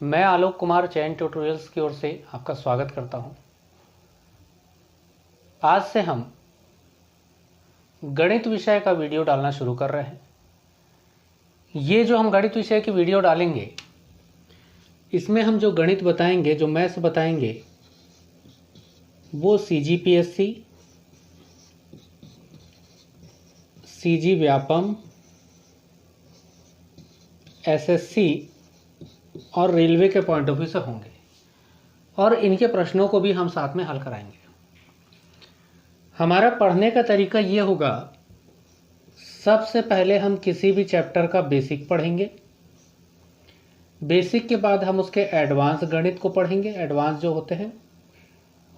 मैं आलोक कुमार चयन ट्यूटोरियल्स की ओर से आपका स्वागत करता हूं। आज से हम गणित विषय का वीडियो डालना शुरू कर रहे हैं। ये जो हम गणित विषय की वीडियो डालेंगे, इसमें हम जो गणित बताएंगे, जो मैथ्स बताएंगे, वो CGPSC, CG व्यापम, SSC और रेलवे के पॉइंट ऑफ व्यू से होंगे और इनके प्रश्नों को भी हम साथ में हल कराएंगे। हमारा पढ़ने का तरीका ये होगा, सबसे पहले हम किसी भी चैप्टर का बेसिक पढ़ेंगे। बेसिक के बाद हम उसके एडवांस गणित को पढ़ेंगे, एडवांस जो होते हैं,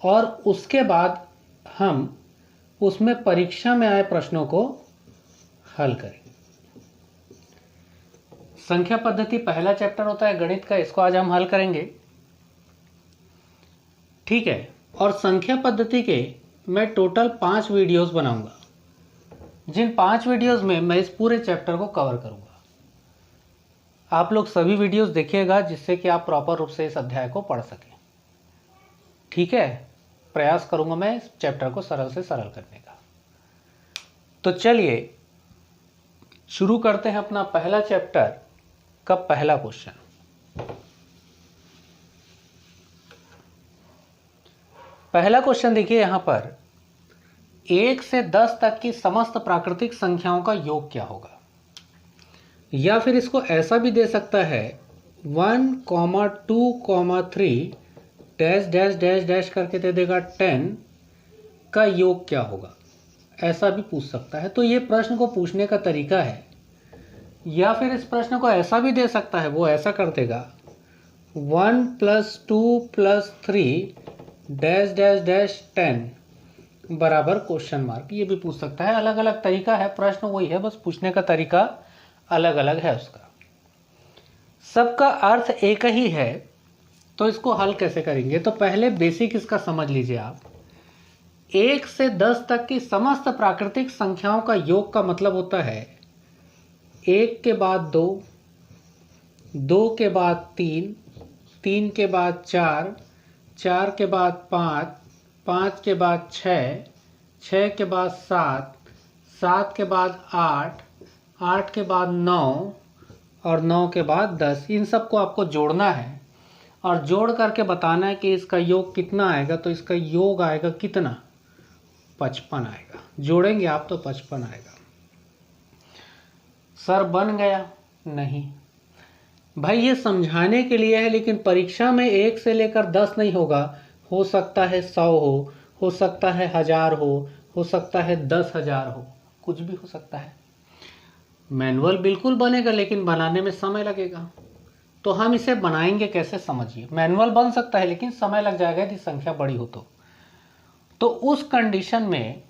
और उसके बाद हम उसमें परीक्षा में आए प्रश्नों को हल करेंगे। संख्या पद्धति पहला चैप्टर होता है गणित का, इसको आज हम हल करेंगे, ठीक है। और संख्या पद्धति के मैं टोटल 5 वीडियोस बनाऊंगा, जिन 5 वीडियोस में मैं इस पूरे चैप्टर को कवर करूंगा। आप लोग सभी वीडियोस देखिएगा, जिससे कि आप प्रॉपर रूप से इस अध्याय को पढ़ सकें, ठीक है। प्रयास करूंगा मैं इस चैप्टर को सरल से सरल करने का। तो चलिए शुरू करते हैं अपना पहला चैप्टर का पहला क्वेश्चन। पहला क्वेश्चन देखिए यहां पर, 1 से 10 तक की समस्त प्राकृतिक संख्याओं का योग क्या होगा। या फिर इसको ऐसा भी दे सकता है, 1, 2, 3 डैश डैश डैश डैश करके दे देगा 10 का योग क्या होगा, ऐसा भी पूछ सकता है। तो ये प्रश्न को पूछने का तरीका है। या फिर इस प्रश्न को ऐसा भी दे सकता है, वो ऐसा कर देगा, 1 + 2 + 3 डैश डैश डैश 10 बराबर क्वेश्चन मार्क। ये भी पूछ सकता है। अलग अलग तरीका है, प्रश्न वही है, बस पूछने का तरीका अलग अलग है उसका। सबका अर्थ एक ही है, तो इसको हल कैसे करेंगे। तो पहले बेसिक इसका समझ लीजिए आप। 1 से 10 तक की समस्त प्राकृतिक संख्याओं का योग का मतलब होता है 1 के बाद 2, 2 के बाद 3, 3 के बाद 4, 4 के बाद 5, 5 के बाद 6, 6 के बाद 7, 7 के बाद 8, 8 के बाद 9 और 9 के बाद 10। इन सबको आपको जोड़ना है और जोड़ करके बताना है कि इसका योग कितना आएगा। तो इसका योग आएगा कितना, 55 आएगा। जोड़ेंगे आप तो 55 आएगा। सर बन गया? नहीं भाई, ये समझाने के लिए है, लेकिन परीक्षा में 1 से लेकर 10 नहीं होगा। हो सकता है 100 हो सकता है 1000 हो सकता है 10,000 हो, कुछ भी हो सकता है। मैनुअल बिल्कुल बनेगा, लेकिन बनाने में समय लगेगा। तो हम इसे बनाएंगे कैसे, समझिए। मैनुअल बन सकता है, लेकिन समय लग जाएगा यदि संख्या बड़ी हो तो उस कंडीशन में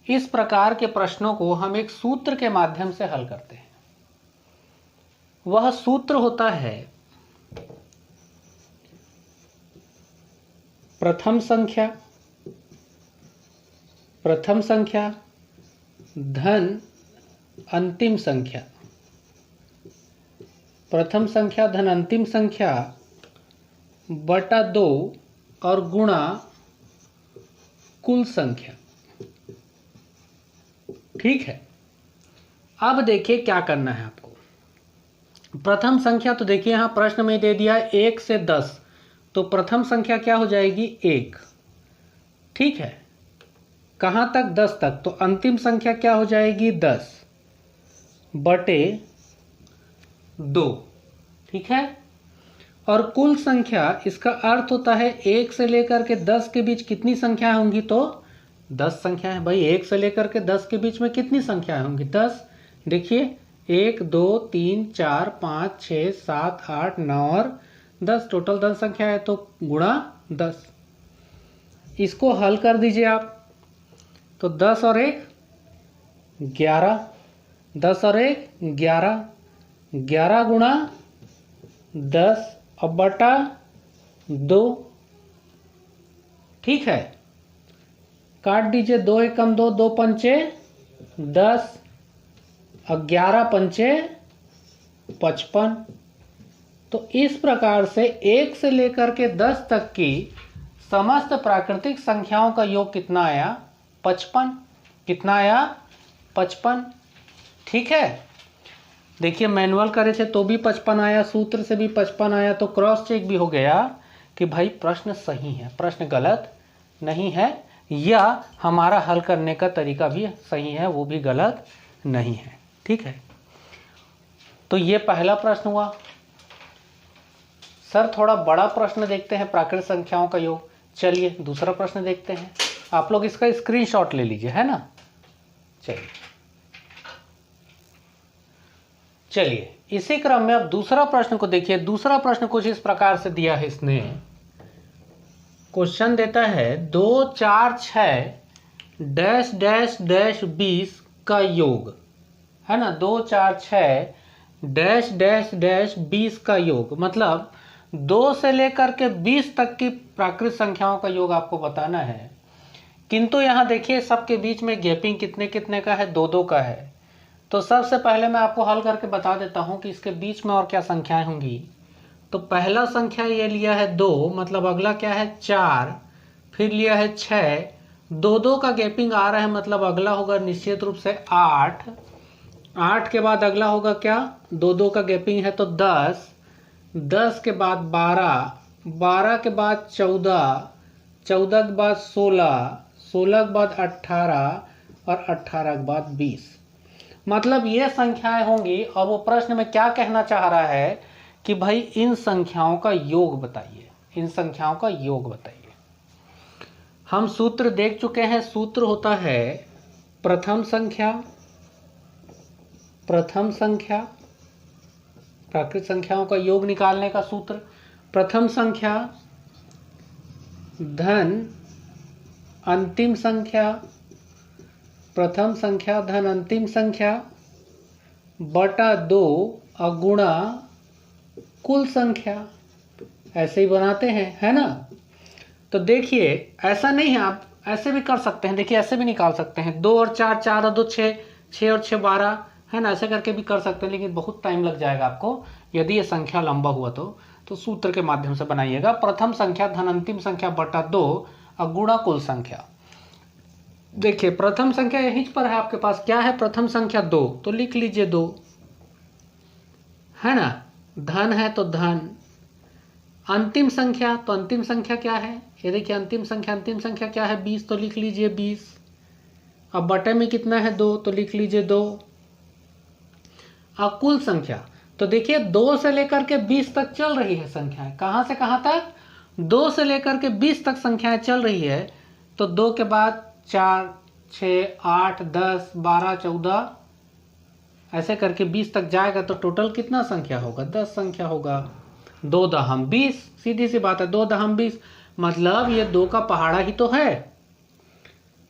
इस प्रकार के प्रश्नों को हम एक सूत्र के माध्यम से हल करते हैं। वह सूत्र होता है प्रथम संख्या धन अंतिम संख्या, प्रथम संख्या धन अंतिम संख्या बटा 2 और गुणा कुल संख्या, ठीक है। अब देखिए क्या करना है आपको। प्रथम संख्या तो देखिए यहां प्रश्न में दे दिया 1 से 10, तो प्रथम संख्या क्या हो जाएगी, 1, ठीक है। कहां तक, 10 तक। तो अंतिम संख्या क्या हो जाएगी, 10 बटे 2, ठीक है। और कुल संख्या, इसका अर्थ होता है 1 से लेकर के 10 के बीच कितनी संख्याएं होंगी, तो 10 संख्याएं। भाई 1 से लेकर के 10 के बीच में कितनी संख्याएं होंगी, 10। देखिए 1, 2, 3, 4, 5, 6, 7, 8, 9 और 10, टोटल 10 संख्या है, तो गुणा 10। इसको हल कर दीजिए आप, तो 10 और 1 11, 10 और 1 11, 11 गुणा 10 और बटा 2, ठीक है। काट दीजिए, 2 एकम 2, 2 पंचे 10 और 11 पंचे 55। तो इस प्रकार से 1 से लेकर के 10 तक की समस्त प्राकृतिक संख्याओं का योग कितना आया? 55। कितना आया? 55। ठीक है, देखिए मैनुअल करे थे तो भी 55 आया, सूत्र से भी 55 आया, तो क्रॉस चेक भी हो गया कि भाई प्रश्न सही है, प्रश्न गलत नहीं है, या हमारा हल करने का तरीका भी सही है, वो भी गलत नहीं है। ठीक है, तो ये पहला प्रश्न हुआ। सर थोड़ा बड़ा प्रश्न देखते हैं, प्राकृतिक संख्याओं का योग। चलिए दूसरा प्रश्न देखते हैं, आप लोग इसका स्क्रीनशॉट ले लीजिए, है ना। चलिए इसी क्रम में अब दूसरा प्रश्न को देखिए। दूसरा प्रश्न कुछ इस प्रकार से दिया है इसने। क्वेश्चन देता है 2 4 6 डैश डैश डैश 20 का योग, है ना। 2 4 6 डैश डैश डैश 20 का योग, मतलब 2 से लेकर के 20 तक की प्राकृतिक संख्याओं का योग आपको बताना है। किंतु यहाँ देखिए सबके बीच में गैपिंग कितने कितने का है? 2 2 का है। तो सबसे पहले मैं आपको हल करके बता देता हूँ कि इसके बीच में और क्या संख्याएं होंगी। तो पहला संख्या ये लिया है 2, मतलब अगला क्या है? 4, फिर लिया है 6, 2 2 का गैपिंग आ रहा है, मतलब अगला होगा निश्चित रूप से 8, 8 के बाद अगला होगा क्या? 2 2 का गैपिंग है तो 10, 10 के बाद 12, 12 के बाद 14, 14 के बाद 16, 16 के बाद 18 और 18 के बाद 20। मतलब ये संख्याएं होंगी। और वो प्रश्न में क्या कहना चाह रहा है कि भाई इन संख्याओं का योग बताइए, इन संख्याओं का योग बताइए। हम सूत्र देख चुके हैं। सूत्र होता है प्रथम संख्या, प्रथम संख्या, प्राकृतिक संख्याओं का योग निकालने का सूत्र, प्रथम संख्या धन अंतिम संख्या, प्रथम संख्या धन अंतिम संख्या बटा 2 गुणा कुल संख्या। ऐसे ही बनाते हैं, है ना। तो देखिए ऐसा नहीं है, आप ऐसे भी कर सकते हैं। देखिए ऐसे भी निकाल सकते हैं, 2 और 4, 4 और 2 6, 6 और 6 12, है ना। ऐसे करके भी कर सकते हैं, लेकिन बहुत टाइम लग जाएगा आपको यदि ये संख्या लंबा हुआ तो सूत्र के माध्यम से बनाइएगा। प्रथम संख्या धन अंतिम संख्या बटा 2 गुणा कुल संख्या। देखिए प्रथम संख्या यहीं पर है आपके पास, क्या है? प्रथम संख्या 2, तो लिख लीजिए 2, है ना। धन है तो धन, अंतिम संख्या, तो अंतिम संख्या क्या है? ये देखिए अंतिम संख्या क्या है? 20, तो लिख लीजिए 20। अब बटे में कितना है? 2, तो लिख लीजिए 2। अब कुल संख्या, तो देखिए 2 से लेकर के 20 तक चल रही है संख्याएं। कहां से कहां तक? 2 से लेकर के 20 तक संख्याएं चल रही है। तो 2 के बाद 4, 6, 8, 10, 12, 14, ऐसे करके 20 तक जाएगा तो टोटल कितना संख्या होगा? 10 संख्या होगा। 2 दहम 20, सीधी सी बात है, 2 दहम 20, मतलब ये 2 का पहाड़ा ही तो है।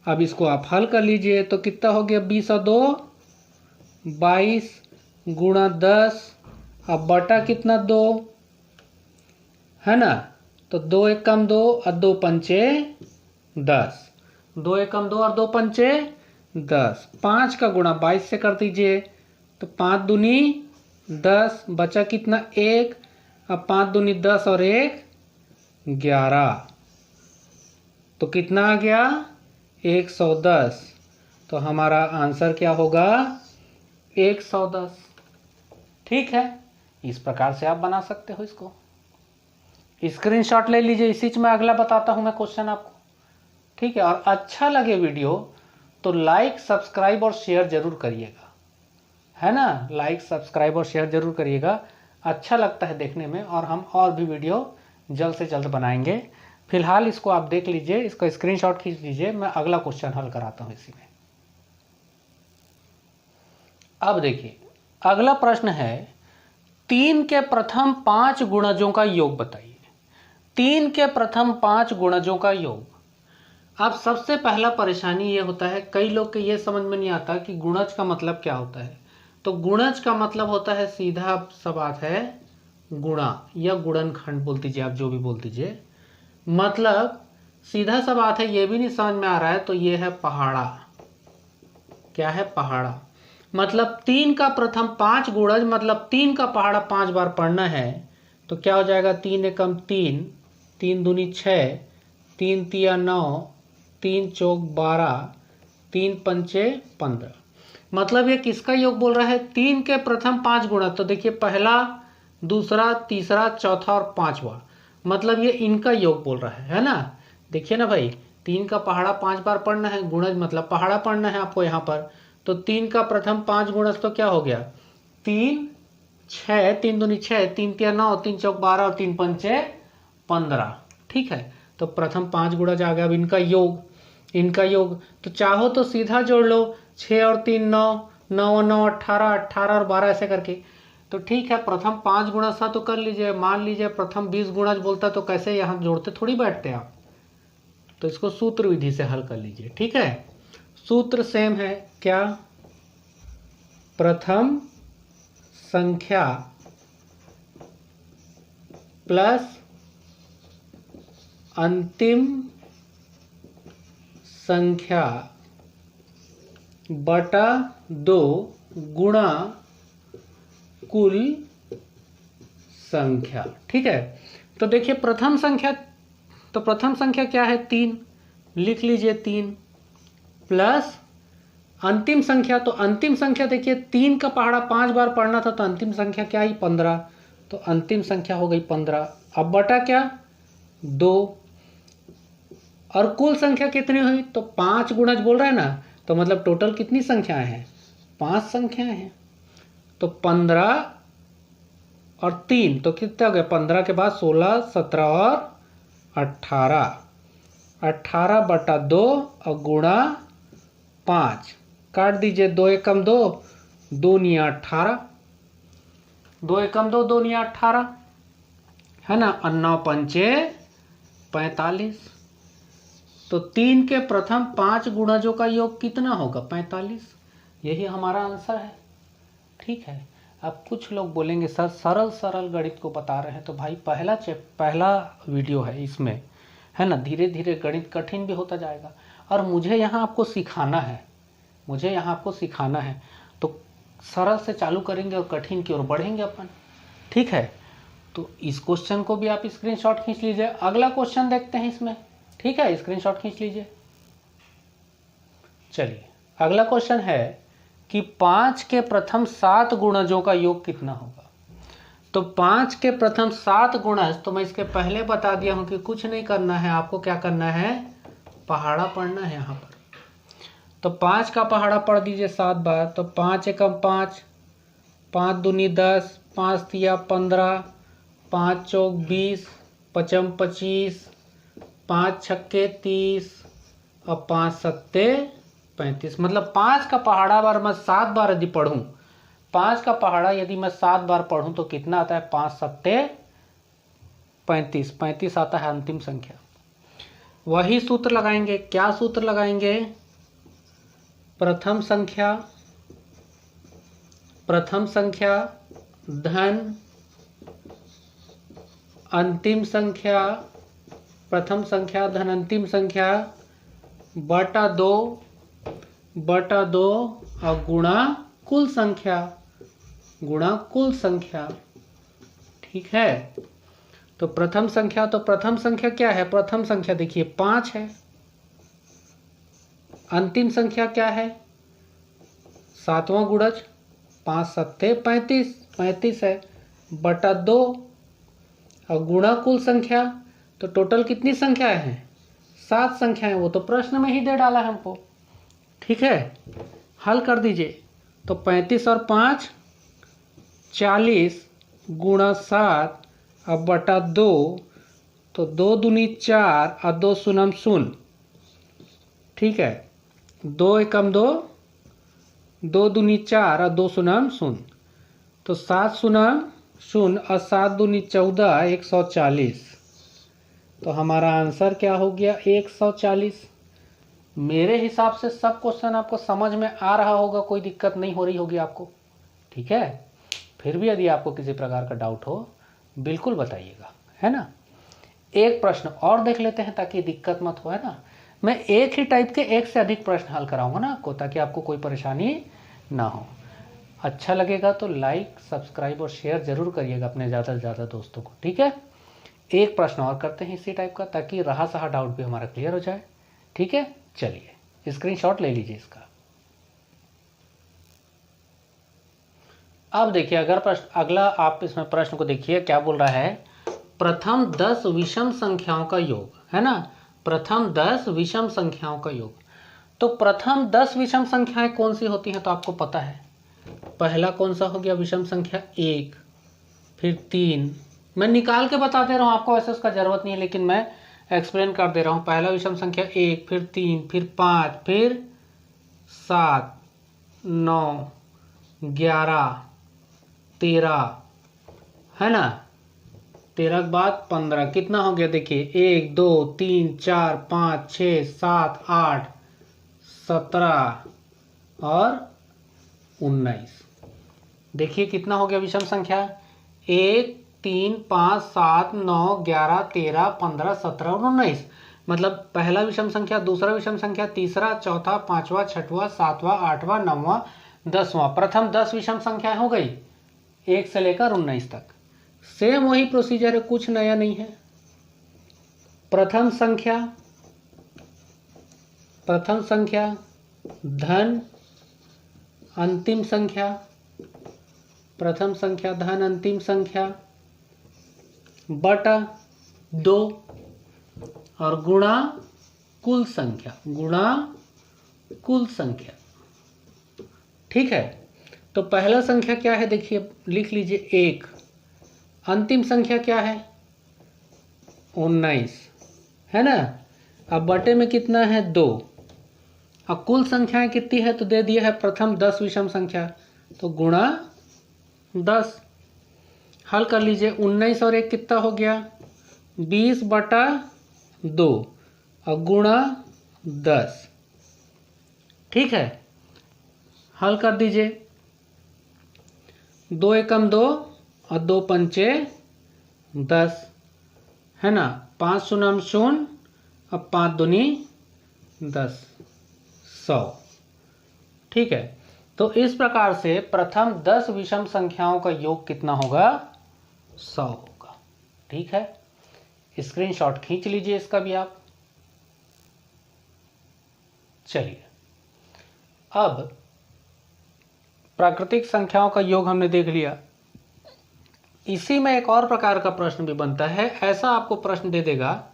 अब इसको आप हल कर लीजिए तो कितना हो गया? 20 और 2 22 गुणा 10, अब बटा कितना? 2, है ना। तो 2 एकम 2 और 2 पंचे 10, 2 एकम 2 और 2 पंचे 10, 5 का गुणा 22 से कर दीजिए तो 5 दूनी 10, बचा कितना? 1। अब 5 दूनी 10 और 1 11, तो कितना आ गया? 110। तो हमारा आंसर क्या होगा? 110। ठीक है, इस प्रकार से आप बना सकते हो इसको। स्क्रीनशॉट ले लीजिए, इसी में अगला बताता हूं मैं क्वेश्चन आपको। ठीक है, और अच्छा लगे वीडियो तो लाइक सब्सक्राइब और शेयर जरूर करिएगा, है ना। लाइक सब्सक्राइब और शेयर जरूर करिएगा, अच्छा लगता है देखने में, और हम और भी वीडियो जल्द से जल्द बनाएंगे। फिलहाल इसको आप देख लीजिए, इसका स्क्रीनशॉट खींच लीजिए, मैं अगला क्वेश्चन हल कराता हूं इसी में। अब देखिए अगला प्रश्न है 3 के प्रथम 5 गुणजों का योग बताइए। 3 के प्रथम 5 गुणजों का योग। अब सबसे पहला परेशानी ये होता है, कई लोग के ये समझ में नहीं आता कि गुणज का मतलब क्या होता है। तो गुणज का मतलब होता है, सीधा सा बात है, गुणा या गुणनखंड बोल दीजिए, आप जो भी बोल दीजिए। मतलब सीधा सा बात है, ये भी नहीं समझ में आ रहा है तो ये है पहाड़ा। क्या है? पहाड़ा। मतलब 3 का प्रथम 5 गुणज, मतलब 3 का पहाड़ा 5 बार पढ़ना है तो क्या हो जाएगा, 3 एकम 3, 3 दूनी 6, 3 तिया 9, 3 चौक 12, 3 पंचे 15। मतलब ये किसका योग बोल रहा है, 3 के प्रथम 5 गुणा। तो देखिए पहला, दूसरा, तीसरा, चौथा और पांचवा, मतलब ये इनका योग बोल रहा है ना। देखिए ना भाई, 3 का पहाड़ा 5 बार पढ़ना है, गुणज मतलब पहाड़ा पढ़ना है आपको यहाँ पर। तो 3 का प्रथम 5 गुणज तो क्या हो गया, 3 6, 3 दूनी 6, 3 तिया 9, 3 चौक 12 और 3 पंचे 15। ठीक है, तो प्रथम 5 गुणज आ गया। अब इनका योग तो चाहो तो सीधा जोड़ लो, 6 और 3 9, 9 और 9 18, 18 और 12 ऐसे करके। तो ठीक है, प्रथम 5 गुणज था तो कर लीजिए। मान लीजिए प्रथम 20 गुणज बोलता तो कैसे यहाँ जोड़ते थोड़ी बैठते आप, तो इसको सूत्र विधि से हल कर लीजिए। ठीक है, सूत्र सेम है क्या, प्रथम संख्या प्लस अंतिम संख्या बटा 2 गुणा कुल संख्या। ठीक है, तो देखिए प्रथम संख्या क्या है, 3, लिख लीजिए 3, प्लस अंतिम संख्या, तो अंतिम संख्या देखिए 3 का पहाड़ा 5 बार पढ़ना था, तो अंतिम संख्या क्या आई, 15। तो अंतिम संख्या हो गई 15। अब बटा क्या, 2, और कुल संख्या कितनी हुई, तो 5 गुणज बोल रहा है ना, तो मतलब टोटल कितनी संख्याएं हैं, 5 संख्याएं हैं। तो 15 और 3 तो कितना हो गया, 15 के बाद 16, 17 और 18, 18 बटा 2 और गुणा 5, काट दीजिए, 2 एकम 2, 2 निया 18, 2 एकम 2, 2 निया 18 है ना, और 9 पंचे 45। तो 3 के प्रथम 5 गुणजों का योग कितना होगा, 45। यही हमारा आंसर है। ठीक है, अब कुछ लोग बोलेंगे सर सरल गणित को बता रहे हैं, तो भाई पहला वीडियो है इसमें, है ना, धीरे धीरे गणित कठिन भी होता जाएगा, और मुझे यहाँ आपको सिखाना है, तो सरल से चालू करेंगे और कठिन की ओर बढ़ेंगे अपन। ठीक है, तो इस क्वेश्चन को भी आप स्क्रीनशॉट खींच लीजिए। अगला क्वेश्चन देखते हैं इसमें। ठीक है, स्क्रीनशॉट खींच लीजिए। चलिए अगला क्वेश्चन है कि 5 के प्रथम 7 गुणजों का योग कितना होगा। तो 5 के प्रथम 7 गुणज, तो मैं इसके पहले बता दिया हूं कि कुछ नहीं करना है, आपको क्या करना है, पहाड़ा पढ़ना है यहाँ पर। तो 5 का पहाड़ा पढ़ दीजिए 7 बार। तो 5 एकम 5, 5 दूनी 10, 5 तिया 15, 5 चौक 20, पचम 25, 5 छक्के 30 और 5 सत्ते 35। मतलब 5 का पहाड़ा बार मैं 7 बार यदि पढ़ूं, 5 का पहाड़ा यदि मैं 7 बार पढ़ूं तो कितना आता है, 5 सत्ते 35, 35 आता है अंतिम संख्या। वही सूत्र लगाएंगे, क्या सूत्र लगाएंगे, प्रथम संख्या धन अंतिम संख्या, प्रथम संख्या धन अंतिम संख्या बटा 2 और गुणा कुल संख्या। ठीक है, तो प्रथम संख्या क्या है, प्रथम संख्या देखिए 5 है, अंतिम संख्या क्या है, 7वां गुणज, 5 सत्ते 35, 35 है, बटा 2 और गुणा कुल संख्या। तो टोटल कितनी संख्याएं हैं, 7 संख्याएं, वो तो प्रश्न में ही दे डाला है हमको। ठीक है, हल कर दीजिए। तो 35 और 5 40 गुणा 7 अब बटा 2, तो 2 दूनी 4 और 2 शून्य 0। ठीक है, 2 एकम 2, 2 दूनी 4 और 2 शून्य 0, तो 7 शून्य 0 और 7 दूनी 14, 140। तो हमारा आंसर क्या हो गया, 140। मेरे हिसाब से सब क्वेश्चन आपको समझ में आ रहा होगा, कोई दिक्कत नहीं हो रही होगी आपको। ठीक है, फिर भी यदि आपको किसी प्रकार का डाउट हो बिल्कुल बताइएगा, है ना। एक प्रश्न और देख लेते हैं ताकि दिक्कत मत हो, है ना। मैं एक ही टाइप के एक से अधिक प्रश्न हल कराऊंगा ना आपको, ताकि आपको कोई परेशानी ना हो। अच्छा लगेगा तो लाइक, सब्सक्राइब और शेयर जरूर करिएगा अपने ज़्यादा से ज़्यादा दोस्तों को, ठीक है। एक प्रश्न और करते हैं इसी टाइप का, ताकि रहा सहा डाउट भी हमारा क्लियर हो जाए, ठीक है। चलिए स्क्रीनशॉट ले लीजिए इसका। अब देखिए अगर प्रश्न अगला, आप इसमें प्रश्न को देखिए क्या बोल रहा है, प्रथम 10 विषम संख्याओं का योग, है ना, प्रथम 10 विषम संख्याओं का योग। तो प्रथम 10 विषम संख्याएं कौन सी होती हैं, तो आपको पता है। पहला कौन सा हो गया विषम संख्या 1, फिर 3, मैं निकाल के बता दे रहा हूँ आपको, वैसे उसका जरूरत नहीं है लेकिन मैं एक्सप्लेन कर दे रहा हूँ। पहला विषम संख्या 1, फिर 3, फिर 5, फिर 7, 9, 11, 13, है ना, 13 के बाद 15, कितना हो गया देखिए, 1 2 3 4 5 6 7 8 17 और 19। देखिए कितना हो गया विषम संख्या, 1 3 5 7 9 11 13 15 17 और 19। मतलब पहला विषम संख्या, दूसरा विषम संख्या, तीसरा, चौथा, पांचवा, छठवां, सातवां, आठवां, नौवां, 10वां, प्रथम 10 विषम संख्या हो गई 1 से लेकर 19 तक। सेम वही प्रोसीजर है, कुछ नया नहीं है। प्रथम संख्या धन अंतिम संख्या, प्रथम संख्या धन अंतिम संख्या बटा 2 और गुणा कुल संख्या, ठीक है। तो पहला संख्या क्या है देखिए, लिख लीजिए 1, अंतिम संख्या क्या है 19, है ना। अब बटे में कितना है 2, अब कुल संख्याएं कितनी है तो दे दिया है प्रथम 10 विषम संख्या, तो गुणा 10। हल कर लीजिए, 19 और 1 कितना हो गया 20 बटा 2 और गुणा 10, ठीक है। हल कर दीजिए, 2 एकम 2 और 2 पंचे 10, है ना, 5 शून्य 0 और 5 दूनी 10, 100, ठीक है। तो इस प्रकार से प्रथम 10 विषम संख्याओं का योग कितना होगा 100 होगा, ठीक है। स्क्रीनशॉट खींच लीजिए इसका भी आप। चलिए अब प्राकृतिक संख्याओं का योग हमने देख लिया। इसी में एक और प्रकार का प्रश्न भी बनता है, ऐसा आपको प्रश्न दे देगा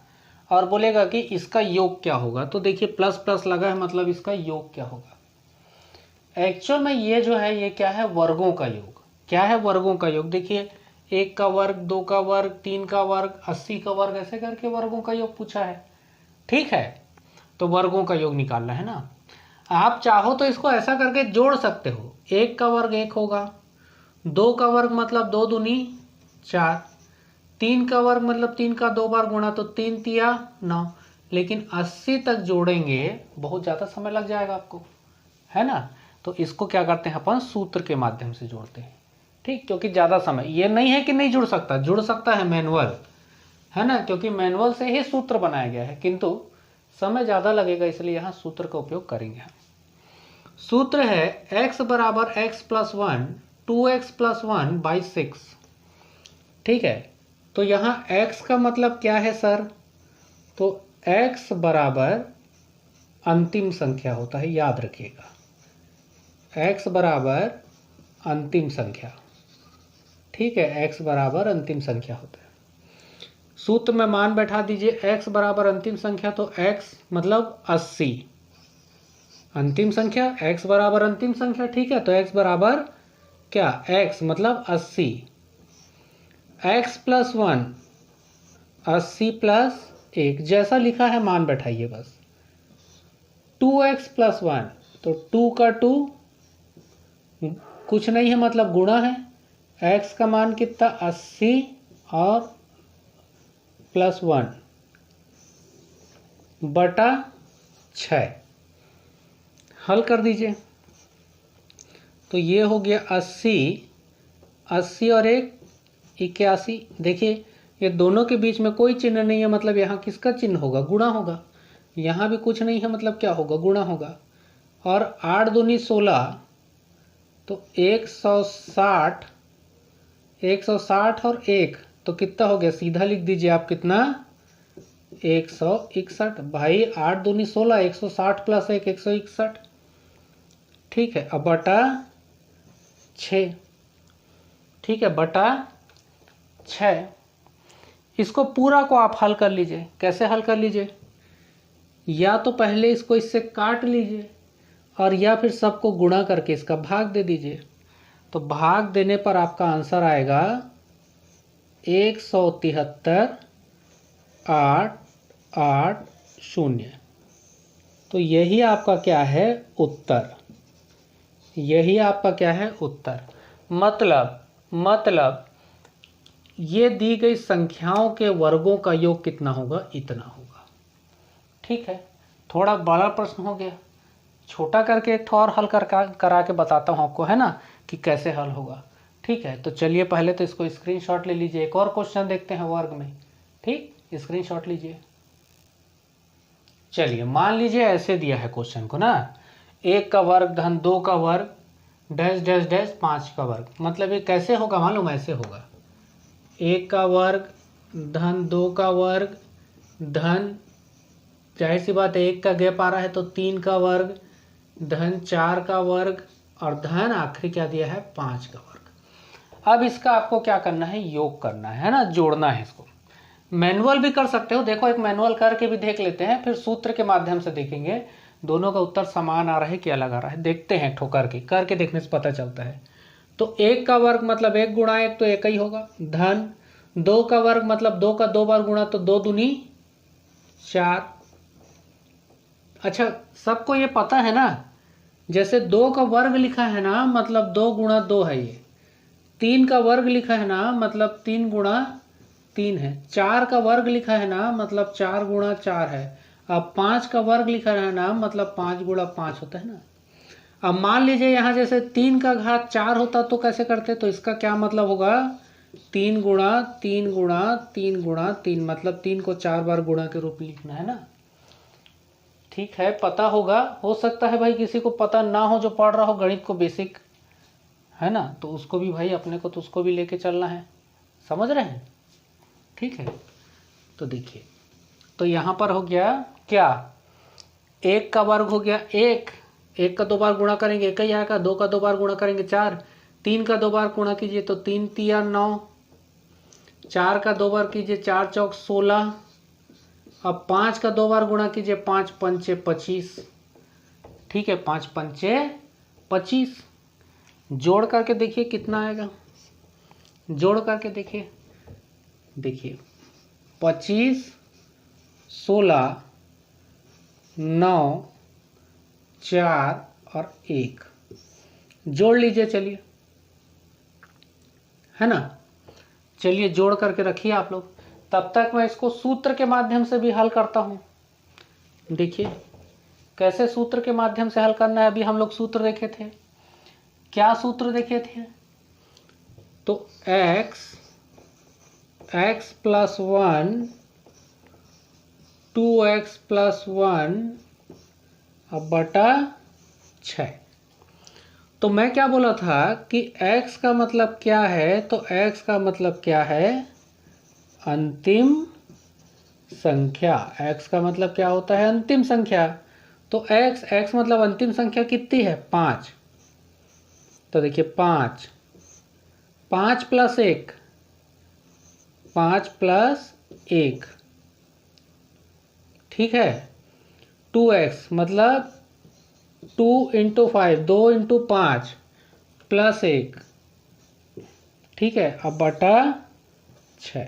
और बोलेगा कि इसका योग क्या होगा। तो देखिए प्लस प्लस लगा है, मतलब इसका योग क्या होगा। एक्चुअल में ये जो है ये क्या है, वर्गों का योग। क्या है वर्गों का योग, देखिए 1 का वर्ग, 2 का वर्ग, 3 का वर्ग, 80 का वर्ग, ऐसे करके वर्गों का योग पूछा है, ठीक है। तो वर्गों का योग निकालना है ना। आप चाहो तो इसको ऐसा करके जोड़ सकते हो, 1 का वर्ग 1 होगा, 2 का वर्ग मतलब 2 दूनी 4, 3 का वर्ग मतलब 3 का 2 बार गुणा तो 3 तिया 9। लेकिन 80 तक जोड़ेंगे बहुत ज़्यादा समय लग जाएगा आपको, है ना। तो इसको क्या करते हैं अपन, सूत्र के माध्यम से जोड़ते हैं, ठीक, क्योंकि ज़्यादा समय, ये नहीं है कि नहीं जुड़ सकता है मैनुअल, है ना, क्योंकि मैनुअल से ही सूत्र बनाया गया है, किंतु समय ज़्यादा लगेगा, इसलिए यहाँ सूत्र का उपयोग करेंगे हम। सूत्र है x बराबर x plus 1 2x plus 1 by 6, ठीक है। तो यहाँ x का मतलब क्या है सर, तो x बराबर अंतिम संख्या होता है, याद रखिएगा, x बराबर अंतिम संख्या, ठीक है, x बराबर अंतिम संख्या होता है। सूत्र में मान बैठा दीजिए, x बराबर अंतिम संख्या, तो x मतलब 80, अंतिम संख्या x बराबर अंतिम संख्या, ठीक है। तो x बराबर क्या, x मतलब 80, x प्लस 1 80 प्लस 1, जैसा लिखा है मान बैठाइए बस। 2x प्लस 1, तो 2 का 2 कुछ नहीं है, मतलब गुणा है, x का मान कितना 80 और प्लस 1 बटा 6। हल कर दीजिए, तो ये हो गया 80 और 1 81। देखिए ये दोनों के बीच में कोई चिन्ह नहीं है, मतलब यहाँ किसका चिन्ह होगा, गुणा होगा। यहाँ भी कुछ नहीं है, मतलब क्या होगा, गुणा होगा। और 8 दूनी 16 तो 160, 160 और 1 तो कितना हो गया, सीधा लिख दीजिए आप, कितना 161। भाई 8 दूनी 16, 160 प्लस 1 161। ठीक है, अब बटा 6। ठीक है, बटा 6। इसको पूरा को आप हल कर लीजिए। कैसे हल कर लीजिए, या तो पहले इसको इससे काट लीजिए और या फिर सबको गुणा करके इसका भाग दे दीजिए। तो भाग देने पर आपका आंसर आएगा 173 880। तो यही आपका क्या है, उत्तर। यही आपका क्या है, उत्तर। मतलब ये दी गई संख्याओं के वर्गों का योग कितना होगा, इतना होगा। ठीक है, थोड़ा बड़ा प्रश्न हो गया, छोटा करके एक हल करा के बताता हूँ आपको, है ना, कि कैसे हल होगा। ठीक है, तो चलिए पहले तो इसको स्क्रीनशॉट ले लीजिए। एक और क्वेश्चन देखते हैं वर्ग में। ठीक, स्क्रीनशॉट लीजिए। चलिए मान लीजिए ऐसे दिया है क्वेश्चन को ना, 1 का वर्ग धन 2 का वर्ग डैश डैश डैश 5 का वर्ग। मतलब ये कैसे होगा मालूम, ऐसे होगा 1 का वर्ग धन 2 का वर्ग धन, जाहिर सी बात है 1 का गैप आ रहा है तो 3 का वर्ग धन 4 का वर्ग और धन आखिरी क्या दिया है, 5 का वर्ग। अब इसका आपको क्या करना है, योग करना है ना, जोड़ना है इसको। मैनुअल भी कर सकते हो, देखो एक मैनुअल करके भी देख लेते हैं, फिर सूत्र के माध्यम से देखेंगे दोनों का उत्तर समान आ रहा है कि अलग आ रहा है। देखते हैं ठोकर के, करके देखने से पता चलता है। तो 1 का वर्ग मतलब 1 गुणा 1 तो 1 ही होगा, धन 2 का वर्ग मतलब 2 का 2 बार गुणा तो 2 दूनी 4। अच्छा, सबको ये पता है ना, जैसे 2 का वर्ग लिखा है ना मतलब 2 गुणा 2 है, ये 3 का वर्ग लिखा है ना मतलब 3 गुणा 3 है, 4 का वर्ग लिखा है ना मतलब 4 गुणा 4 है, अब 5 का वर्ग लिखा है ना मतलब 5 गुणा 5 होता है ना। अब मान लीजिए यहाँ जैसे 3 का घात 4 होता तो कैसे करते, तो इसका क्या मतलब होगा, 3 गुणा 3 गुणा 3 गुणा 3, मतलब 3 को 4 बार गुणा के रूप में लिखना है ना। ठीक है, पता होगा, हो सकता है भाई किसी को पता ना हो, जो पढ़ रहा हो गणित को बेसिक, है ना, तो उसको भी भाई अपने को तो उसको भी लेके चलना है, समझ रहे हैं। ठीक है, तो देखिए, तो यहाँ पर हो गया क्या, 1 का वर्ग हो गया 1, 1 का 2 बार गुणा करेंगे 1 ही आएगा, 2 का 2 बार गुणा करेंगे 4, 3 का 2 बार गुणा कीजिए तो 3 तिया 9, 4 का 2 बार कीजिए 4 चौक 16, अब 5 का 2 बार गुणा कीजिए 5 पंचे 25। ठीक है, 5 पंचे 25, जोड़ करके देखिए कितना आएगा, जोड़ करके देखिए, 25 16 9 4 और 1 जोड़ लीजिए, चलिए, है ना। चलिए जोड़ करके रखिए आप लोग, तब तक मैं इसको सूत्र के माध्यम से भी हल करता हूं। देखिए कैसे सूत्र के माध्यम से हल करना है। अभी हम लोग सूत्र देखे थे, क्या सूत्र देखे थे, तो x प्लस 1 2x प्लस 1 अब बटा 6। तो मैं क्या बोला था कि x का मतलब क्या है, तो x का मतलब क्या है, अंतिम संख्या। x का मतलब क्या होता है, अंतिम संख्या। तो x मतलब अंतिम संख्या कितनी है, 5। तो देखिए 5 प्लस 1, 5 प्लस 1, ठीक है। 2x मतलब 2 इंटू 5, 2 इंटू 5 प्लस 1, ठीक है, अब बटा 6।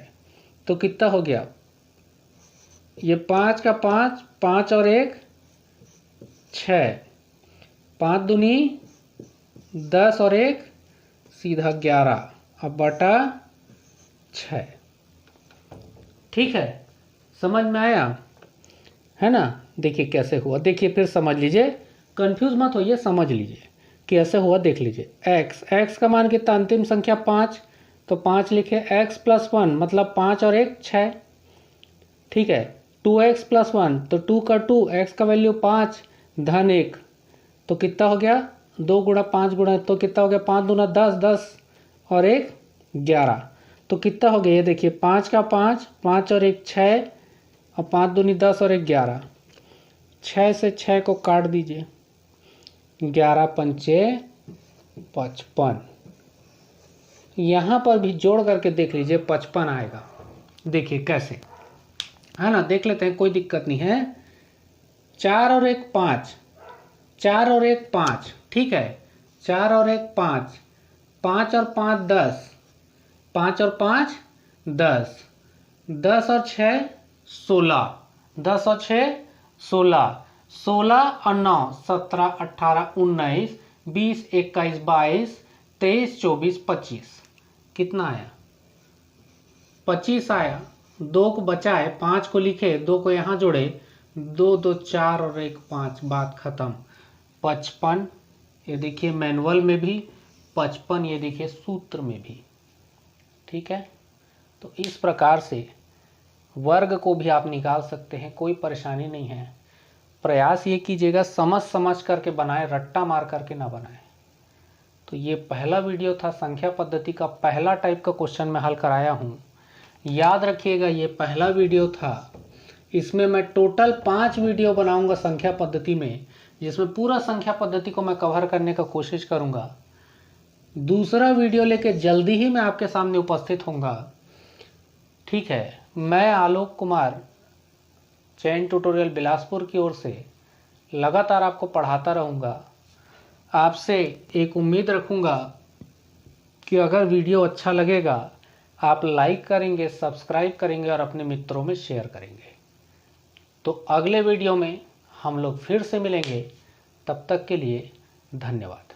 तो कितना हो गया, ये 5 का 5, 5 और 1 6, 5 दूनी 10 और 1 सीधा 11, अब बटा 6। ठीक है, समझ में आया, है ना। देखिए कैसे हुआ, देखिए फिर समझ लीजिए, कंफ्यूज मत होइए, समझ लीजिए कैसे हुआ, देख लीजिए। x का मान कितना, अंतिम संख्या 5, तो 5 लिखे, x प्लस 1 मतलब 5 और 1 6, ठीक है। 2x प्लस 1 तो 2 का 2, x का वैल्यू 5 धन 1, तो कितना हो गया 2 गुणा 5 गुणा तो कितना हो गया, 5 दूना 10, 10 और 1 11, तो कितना हो गया ये देखिए 5 का 5, 5 और 1 6 और 5 दूनी 10 और 1 11, 6 से 6 को काट दीजिए, 11 पंचे 55। यहाँ पर भी जोड़ करके देख लीजिए 55 आएगा। देखिए कैसे, है ना, देख लेते हैं, कोई दिक्कत नहीं है। 4 और 1 5, 4 और 1 5, ठीक है, 4 और 1 5, 5 और 5 10, 5 और 5 10, 10 और 6 16, 10 और 6 16, 16 और 9 17 18 19 20 21 22 23 24 25, कितना आया, 25 आया। 2 को बचा है, 5 को लिखे, 2 को यहाँ जोड़े, 2 2 4 और 1 5, बात खत्म। 55 ये देखिए मैनुअल में भी, 55 ये देखिए सूत्र में भी, ठीक है। तो इस प्रकार से वर्ग को भी आप निकाल सकते हैं, कोई परेशानी नहीं है। प्रयास ये कीजिएगा समझ समझ करके बनाए, रट्टा मार करके ना बनाए। तो ये पहला वीडियो था, संख्या पद्धति का पहला टाइप का क्वेश्चन मैं हल कराया हूँ। याद रखिएगा ये पहला वीडियो था, इसमें मैं टोटल 5 वीडियो बनाऊंगा संख्या पद्धति में, जिसमें पूरा संख्या पद्धति को मैं कवर करने का कोशिश करूंगा। दूसरा वीडियो लेके जल्दी ही मैं आपके सामने उपस्थित होऊंगा, ठीक है। मैं आलोक कुमार चैन ट्यूटोरियल बिलासपुर की ओर से लगातार आपको पढ़ाता रहूँगा। आपसे एक उम्मीद रखूँगा कि अगर वीडियो अच्छा लगेगा आप लाइक करेंगे, सब्सक्राइब करेंगे और अपने मित्रों में शेयर करेंगे। तो अगले वीडियो में हम लोग फिर से मिलेंगे, तब तक के लिए धन्यवाद।